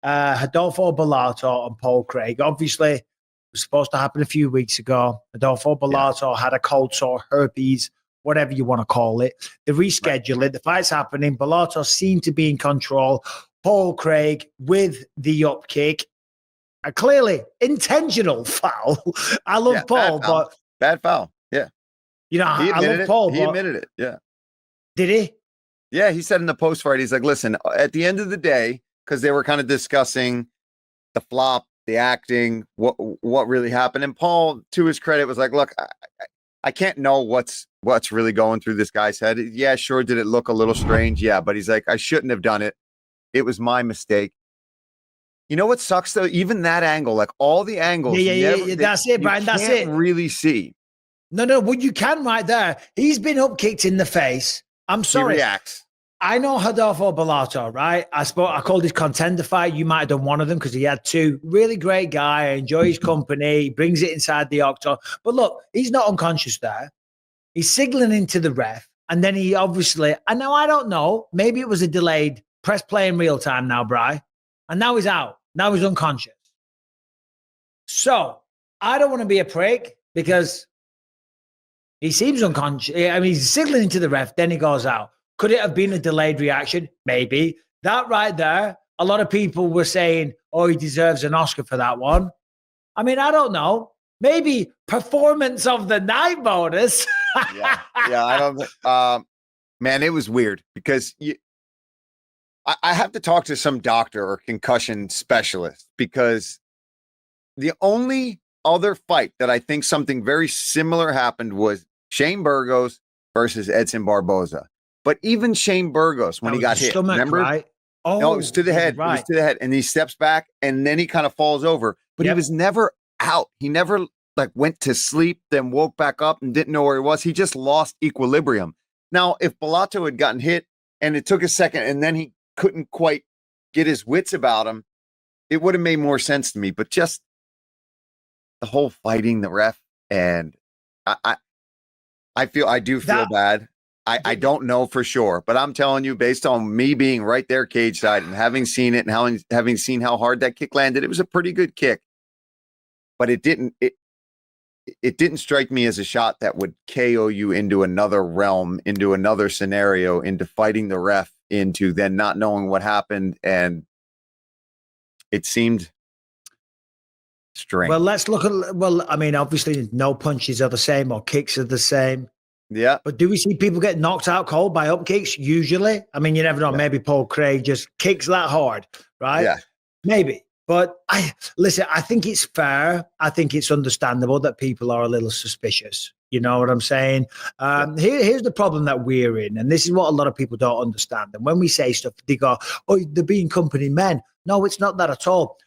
Rodolfo Bellato and Paul Craig. Obviously, it was supposed to happen a few weeks ago. Rodolfo Bellato had a cold sore, herpes, whatever you want to call it. They reschedule it. The fight's happening. Bellato seemed to be in control. Paul Craig with the up kick. A clearly intentional foul. I love Paul, but... Bad foul, yeah. You know, I love Paul. He admitted it, yeah. Did he? Yeah, he said in the post-fight, he's like, listen, at the end of the day, because they were kind of discussing the flop, the acting, what really happened. And Paul, to his credit, was like, look, I can't know what's really going through this guy's head. Yeah, sure, did it look a little strange? Yeah, but he's like, I shouldn't have done it. It was my mistake. You know what sucks, though? Even that angle, like all the angles. Yeah. That's it, Brian. That's it. Really see. No. Well, you can right there. He's been up kicked in the face. I'm sorry. He reacts. I know Rodolfo Bellato, right? I called his contender fight. You might have done one of them because he had two. Really great guy. I enjoy his company. He brings it inside the octagon. But look, he's not unconscious there. He's signaling into the ref. And then he obviously, I don't know. Maybe it was a delayed press play in real time now, Bri. And now he's out. Now he's unconscious. So I don't want to be a prick because he seems unconscious. I mean, he's signaling to the ref, then he goes out. Could it have been a delayed reaction? Maybe. That right there, a lot of people were saying, oh, he deserves an Oscar for that one. I mean, I don't know. Maybe performance of the night bonus. yeah, I don't. Man, it was weird because I have to talk to some doctor or concussion specialist because the only other fight that I think something very similar happened was Shane Burgos versus Edson Barboza. But even Shane Burgos, when he got hit, remember? Right? Oh, no, it was to the head. Right. It was to the head. And he steps back and then he kind of falls over. But he was never out. He never went to sleep, then woke back up and didn't know where he was. He just lost equilibrium. Now, if Bellato had gotten hit and it took a second and then he couldn't quite get his wits about him, it would have made more sense to me. But just the whole fighting the ref, and I do feel bad. I don't know for sure, but I'm telling you, based on me being right there cage side and having seen it and having seen how hard that kick landed, it was a pretty good kick. But it didn't strike me as a shot that would KO you into another realm, into another scenario, into fighting the ref, into then not knowing what happened, and it seemed strange. Well, let's look at. Well, I mean, obviously, no punches are the same or kicks are the same. Yeah. But do we see people get knocked out cold by up kicks? Usually, I mean, you never know. Yeah. Maybe Paul Craig just kicks that hard, right? Yeah. Maybe. But I think it's fair. I think it's understandable that people are a little suspicious. You know what I'm saying? Here's the problem that we're in, and this is what a lot of people don't understand. And when we say stuff, they go, "Oh, they're being company men." No, it's not that at all.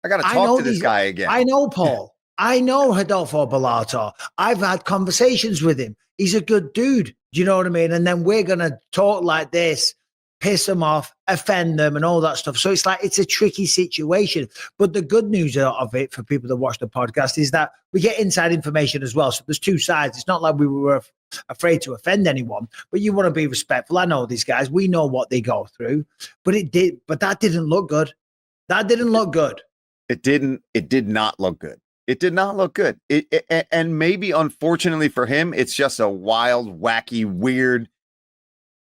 I got to talk to this guy again. I know Paul. I know Rodolfo Bellato. I've had conversations with him. He's a good dude. Do you know what I mean? And then we're going to talk like this, piss them off, offend them and all that stuff. So it's a tricky situation. But the good news of it for people that watch the podcast is that we get inside information as well. So there's two sides. It's not like we were afraid to offend anyone, but you want to be respectful. I know these guys. We know what they go through. But that didn't look good. That didn't look good. It did not look good. It did not look good. And maybe, unfortunately for him, it's just a wild, wacky, weird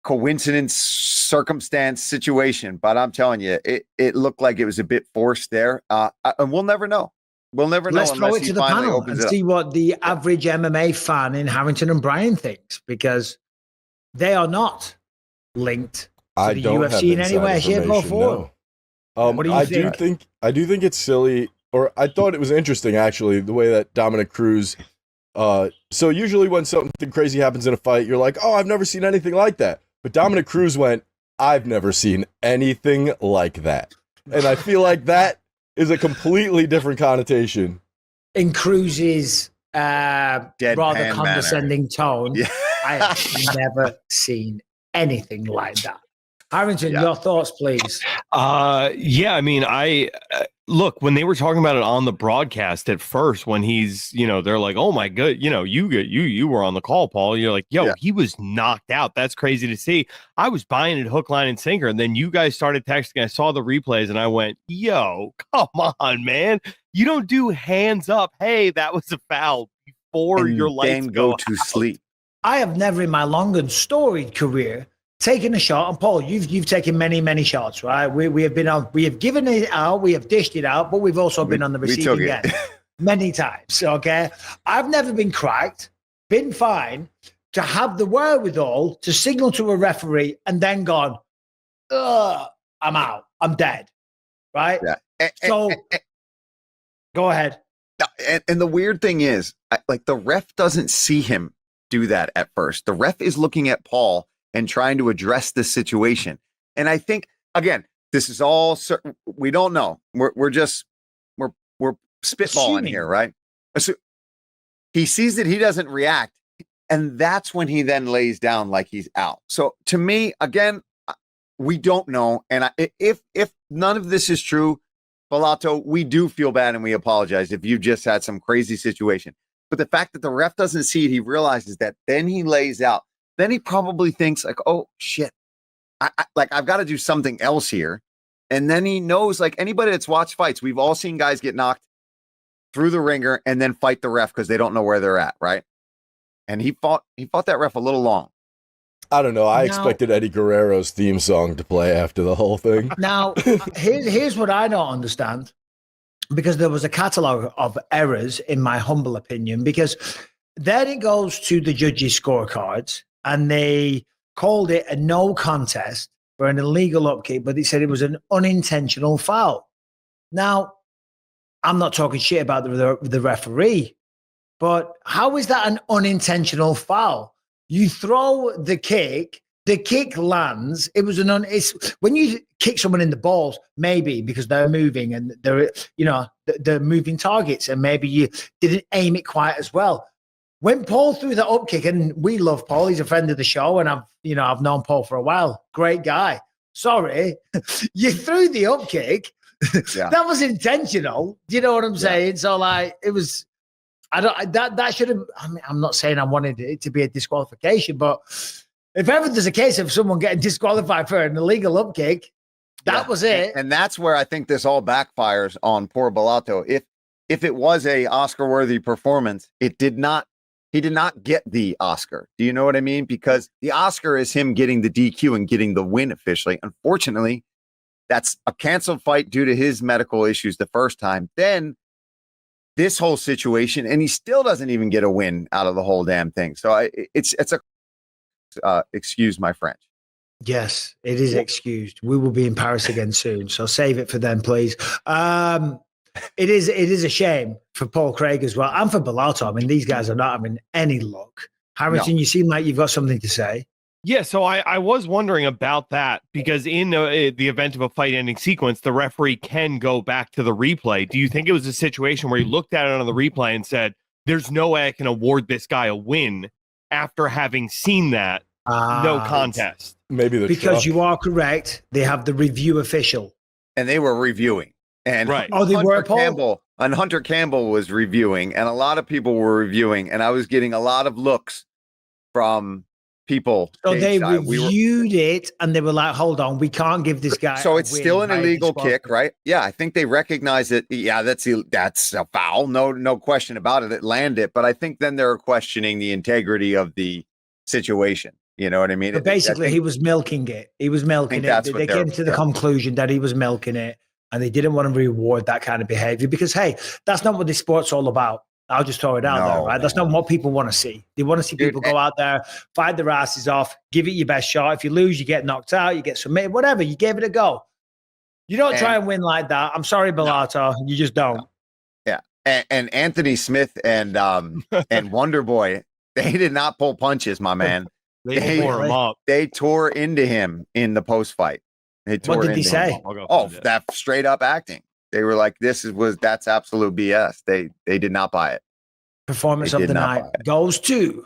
coincidence, circumstance situation. But I'm telling you, it looked like it was a bit forced there. And we'll never know. We'll never know. Let's throw it to the panel and see what the average MMA fan in Harrington and Bryan thinks, because they are not linked to the UFC in any way, shape, or form. What do you think? I do think it's silly. Or I thought it was interesting, actually, the way that Dominic Cruz. So usually when something crazy happens in a fight, you're like, oh, I've never seen anything like that. But Dominic Cruz went, I've never seen anything like that. And I feel like that is a completely different connotation. In Cruz's rather condescending tone, I have never seen anything like that. Harrington, Yeah. your thoughts, please. Yeah, I mean, look, when they were talking about it on the broadcast at first, when he's, they're like, oh my god, you were on the call, Paul. You're like, yo, he was knocked out. That's crazy to see. I was buying it hook, line, and sinker. And then you guys started texting. I saw the replays and I went, yo, come on, man. You don't do hands up. Hey, that was a foul before your lights then go to sleep. I have never in my long and storied career taken a shot. And Paul, you've taken many shots, right? We have been on, we have given it out, we have dished it out, but we've also been on the receiving end many times. Okay. I've never been cracked, been fine, to have the wherewithal to signal to a referee and then gone, I'm out. I'm dead. Right? Yeah. So go ahead. And the weird thing is, like, the ref doesn't see him do that at first. The ref is looking at Paul and trying to address this situation. And I think, again, this is all we don't know. We're spitballing Assuming. here, right? So he sees that he doesn't react, and that's when he then lays down like he's out. So to me, again, we don't know. And if none of this is true, Bellato, we do feel bad and we apologize if you just had some crazy situation. But the fact that the ref doesn't see it, he realizes that, then he lays out. Then he probably thinks like, oh shit, I've got to do something else here. And then he knows, like anybody that's watched fights, we've all seen guys get knocked through the ringer and then fight the ref because they don't know where they're at, right? And he fought that ref a little long. I don't know. I expected Eddie Guerrero's theme song to play after the whole thing. Now, here's what I don't understand, because there was a catalogue of errors, in my humble opinion, because then it goes to the judges' scorecards and they called it a no contest for an illegal upkick, but they said it was an unintentional foul. Now, I'm not talking shit about the referee, but how is that an unintentional foul? You throw the kick lands. It was it's when you kick someone in the balls, maybe because they're moving and they're moving targets, and maybe you didn't aim it quite as well. When Paul threw that up kick, and we love Paul, he's a friend of the show, and I've known Paul for a while. Great guy. Sorry, you threw the up kick. Yeah. That was intentional. Do you know what I'm saying? So like, it was. That should have. I mean, I'm not saying I wanted it to be a disqualification, but if ever there's a case of someone getting disqualified for an illegal up kick, that was it. And that's where I think this all backfires on poor Bellato. If it was a Oscar-worthy performance, he did not get the Oscar. Do you know what I mean? Because the Oscar is him getting the DQ and getting the win officially. Unfortunately, that's a canceled fight due to his medical issues the first time. Then this whole situation, and he still doesn't even get a win out of the whole damn thing. So it's a excuse my French. Yes, it is excused. We will be in Paris again soon, so save it for them, please. It is a shame for Paul Craig as well, and for Bellato. I mean, these guys are not having any luck. Harrington, you seem like you've got something to say. Yeah, so I was wondering about that, because in the event of a fight-ending sequence, the referee can go back to the replay. Do you think it was a situation where he looked at it on the replay and said, there's no way I can award this guy a win after having seen that? No contest. Maybe because you are correct. They have the review official. And they were reviewing. And right. Oh, they were, Paul? Hunter Campbell was reviewing, and a lot of people were reviewing, and I was getting a lot of looks from people. So they reviewed it and they were like, hold on, we can't give this guy. So it's still an illegal kick, right? Yeah, I think they recognize it. Yeah, that's a foul. No question about it. It landed. But I think then they're questioning the integrity of the situation. You know what I mean? But basically, he was milking it. He was milking it. They came to the conclusion that he was milking it, and they didn't want to reward that kind of behavior because, hey, that's not what this sport's all about. I'll just throw it out there, right? That's not what people want to see. They want to see people go out there, fight their asses off, give it your best shot. If you lose, you get knocked out, you get submitted, whatever. You gave it a go. You don't try and win like that. I'm sorry, Bellato. You just don't. Yeah. And Anthony Smith and Wonder Boy, they did not pull punches, my man. They tore him up. They tore into him in the post fight. What did he say? That straight up acting. They were like, that's absolute BS. They did not buy it. Performance They of did the not night buy it. goes to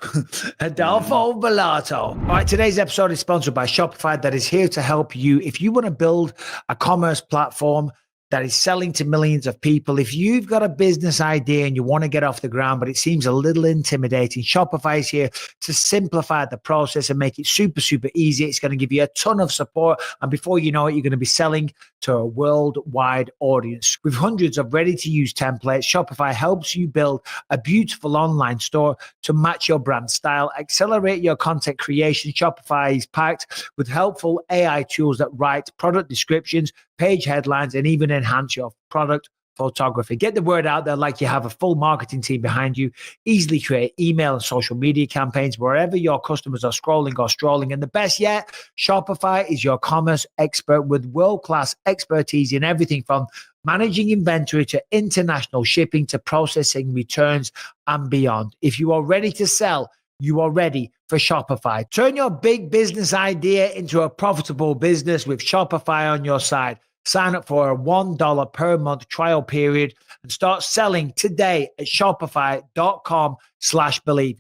Rodolfo Bellato. All right, today's episode is sponsored by Shopify, that is here to help you. If you want to build a commerce platform that is selling to millions of people, if you've got a business idea and you want to get off the ground, but it seems a little intimidating, Shopify is here to simplify the process and make it super, super easy. It's going to give you a ton of support. And before you know it, you're going to be selling to a worldwide audience. With hundreds of ready-to-use templates, Shopify helps you build a beautiful online store to match your brand style. Accelerate your content creation. Shopify is packed with helpful AI tools that write product descriptions, page headlines, and even enhance your product photography. Get the word out there like you have a full marketing team behind you. Easily create email and social media campaigns wherever your customers are scrolling or strolling. And the best yet, Shopify is your commerce expert with world-class expertise in everything from managing inventory to international shipping to processing returns and beyond. If you are ready to sell, you are ready for Shopify. Turn your big business idea into a profitable business with Shopify on your side. Sign up for a $1 per month trial period and start selling today at shopify.com/believe.